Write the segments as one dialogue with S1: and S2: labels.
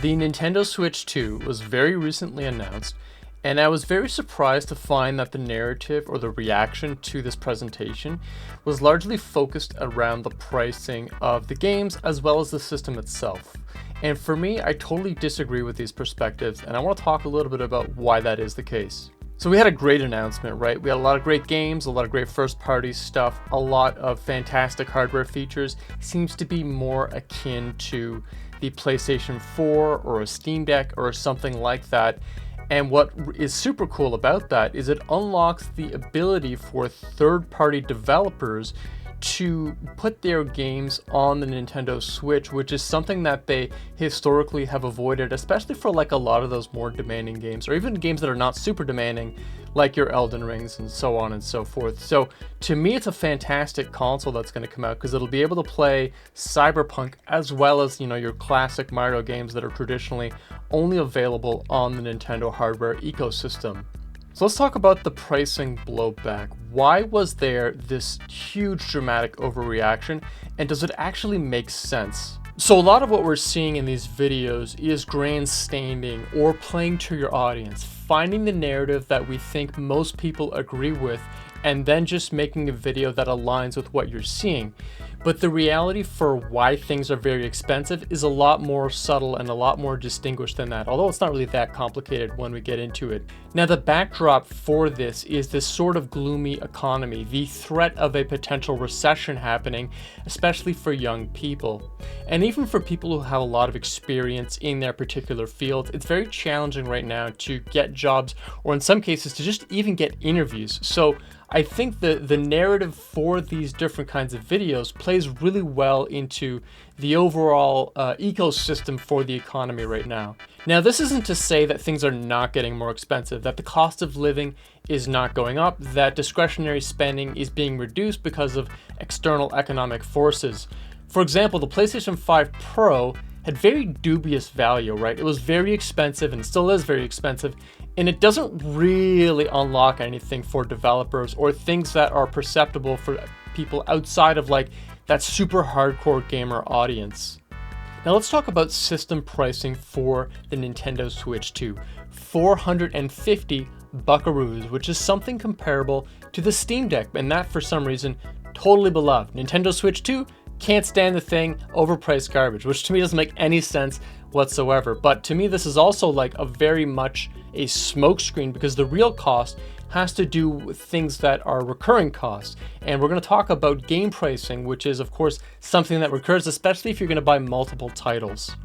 S1: The Nintendo Switch 2 was very recently announced, and I was very surprised to find that the narrative or the reaction to this presentation was largely focused around the pricing of the games as well as the system itself. And for me, I totally disagree with these perspectives, and I want to talk a little bit about why that is the case. So we had a great announcement, right? We had a lot of great games, a lot of great first-party stuff, a lot of fantastic hardware features. Seems to be more akin to the PlayStation 4 or a Steam Deck or something like that. And what is super cool about that is it unlocks the ability for third-party developers to put their games on the Nintendo Switch, which is something that they historically have avoided, especially for like a lot of those more demanding games, or even games that are not super demanding, like your Elden Rings and so on and so forth. So to me, it's a fantastic console that's going to come out because it'll be able to play Cyberpunk as well as, your classic Mario games that are traditionally only available on the Nintendo hardware ecosystem. So let's talk about the pricing blowback. Why was there this huge dramatic overreaction, and does it actually make sense? So a lot of what we're seeing in these videos is grandstanding or playing to your audience, finding the narrative that we think most people agree with, and then just making a video that aligns with what you're seeing. But the reality for why things are very expensive is a lot more subtle and a lot more distinguished than that, although it's not really that complicated when we get into it. Now, the backdrop for this is this sort of gloomy economy, the threat of a potential recession happening, especially for young people. And even for people who have a lot of experience in their particular field, it's very challenging right now to get jobs, or in some cases to just even get interviews. So I think the narrative for these different kinds of videos plays really well into the overall ecosystem for the economy right now. Now, this isn't to say that things are not getting more expensive, that the cost of living is not going up, that discretionary spending is being reduced because of external economic forces. For example, the PlayStation 5 Pro had very dubious value, right? It was very expensive and still is very expensive, and it doesn't really unlock anything for developers or things that are perceptible for people outside of like that super hardcore gamer audience. Now let's talk about system pricing for the Nintendo Switch 2. 450 buckaroos, which is something comparable to the Steam Deck, and that for some reason totally beloved. Nintendo Switch 2 can't stand the thing, overpriced garbage, which to me doesn't make any sense whatsoever. But to me, this is also like a very much a smokescreen, because the real cost has to do with things that are recurring costs. And we're going to talk about game pricing, which is of course something that recurs, especially if you're going to buy multiple titles.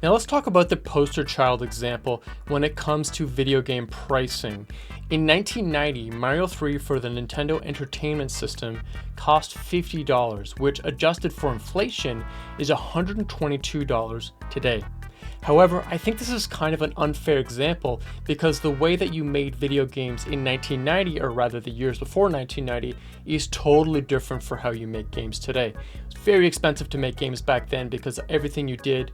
S1: Now let's talk about the poster child example when it comes to video game pricing. In 1990, Mario 3 for the Nintendo Entertainment System cost $50, which adjusted for inflation is $122 today. However, I think this is kind of an unfair example because the way that you made video games in 1990, or rather the years before 1990, is totally different for how you make games today. It's very expensive to make games back then because everything you did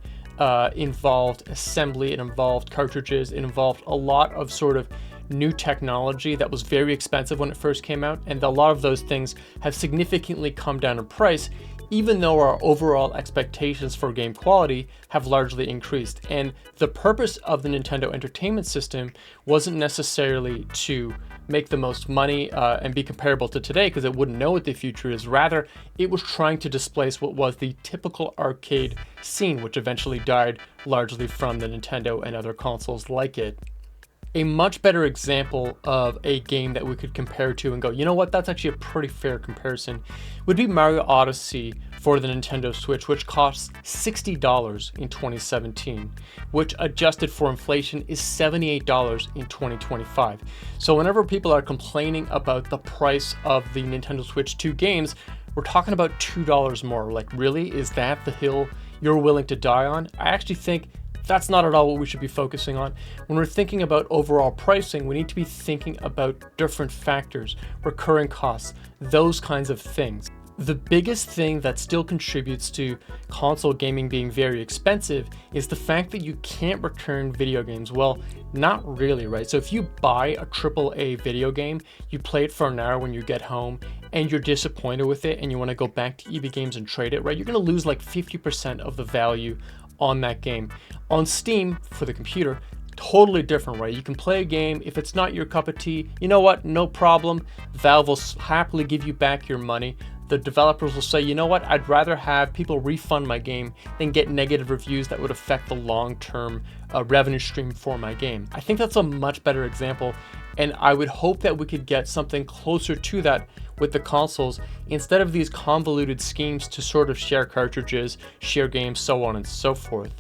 S1: involved assembly, it involved cartridges, it involved a lot of sort of new technology that was very expensive when it first came out, and a lot of those things have significantly come down in price, even though our overall expectations for game quality have largely increased. And the purpose of the Nintendo Entertainment System wasn't necessarily to make the most money and be comparable to today, because it wouldn't know what the future is. Rather, it was trying to displace what was the typical arcade scene, which eventually died largely from the Nintendo and other consoles like it. A much better example of a game that we could compare to and go, you know what, that's actually a pretty fair comparison, would be Mario Odyssey for the Nintendo Switch, which costs $60 in 2017, which adjusted for inflation is $78 in 2025. So whenever people are complaining about the price of the Nintendo Switch 2 games, we're talking about $2 more. Like, really? Is that the hill you're willing to die on? I actually think that's not at all what we should be focusing on. When we're thinking about overall pricing, we need to be thinking about different factors, recurring costs, those kinds of things. The biggest thing that still contributes to console gaming being very expensive is the fact that you can't return video games. Well, not really, right? So if you buy a AAA video game, you play it for an hour when you get home, and you're disappointed with it and you want to go back to EB Games and trade it, right? You're going to lose like 50% of the value on that game. On Steam, for the computer, totally different, right? You can play a game. If it's not your cup of tea, you know what? No problem. Valve will happily give you back your money. The developers will say, you know what? I'd rather have people refund my game than get negative reviews that would affect the long-term revenue stream for my game. I think that's a much better example, and I would hope that we could get something closer to that with the consoles instead of these convoluted schemes to sort of share cartridges, share games, so on and so forth.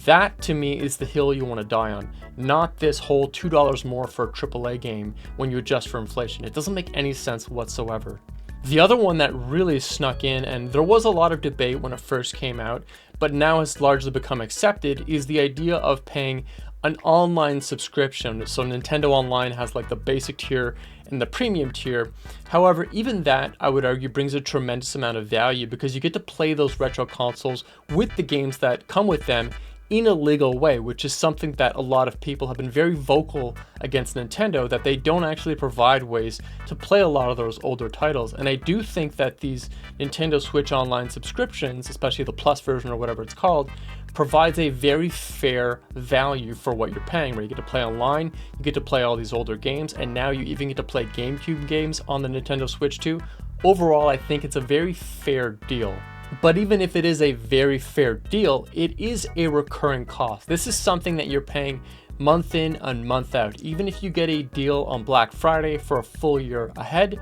S1: That to me is the hill you want to die on, not this whole $2 more for a AAA game when you adjust for inflation. It doesn't make any sense whatsoever. The other one that really snuck in, and there was a lot of debate when it first came out, but now has largely become accepted, is the idea of paying an online subscription. So Nintendo Online has like the basic tier and the premium tier. However, even that, I would argue, brings a tremendous amount of value because you get to play those retro consoles with the games that come with them in a legal way, which is something that a lot of people have been very vocal against Nintendo, that they don't actually provide ways to play a lot of those older titles. And I do think that these Nintendo Switch Online subscriptions, especially the Plus version or whatever it's called, provides a very fair value for what you're paying, where you get to play online, you get to play all these older games, and now you even get to play GameCube games on the Nintendo Switch too. Overall, I think it's a very fair deal. But even if it is a very fair deal, it is a recurring cost. This is something that you're paying month in and month out. Even if you get a deal on Black Friday for a full year ahead,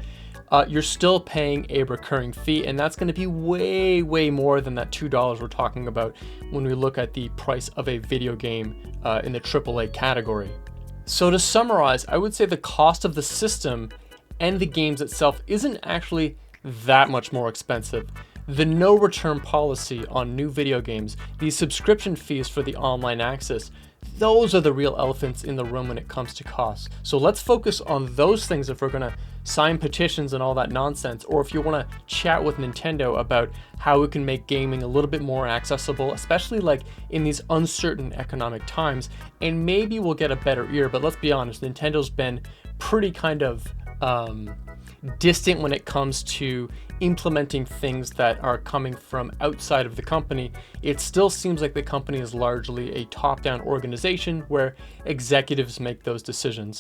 S1: you're still paying a recurring fee, and that's going to be way more than that $2 we're talking about when we look at the price of a video game in the AAA category. So to summarize, I would say the cost of the system and the games itself isn't actually that much more expensive. The no return policy on new video games, these subscription fees for the online access, those are the real elephants in the room when it comes to costs. So let's focus on those things if we're going to sign petitions and all that nonsense, or if you want to chat with Nintendo about how we can make gaming a little bit more accessible, especially like in these uncertain economic times, and maybe we'll get a better ear. But let's be honest, Nintendo's been pretty kind of distant when it comes to implementing things that are coming from outside of the company. It still seems like the company is largely a top-down organization where executives make those decisions.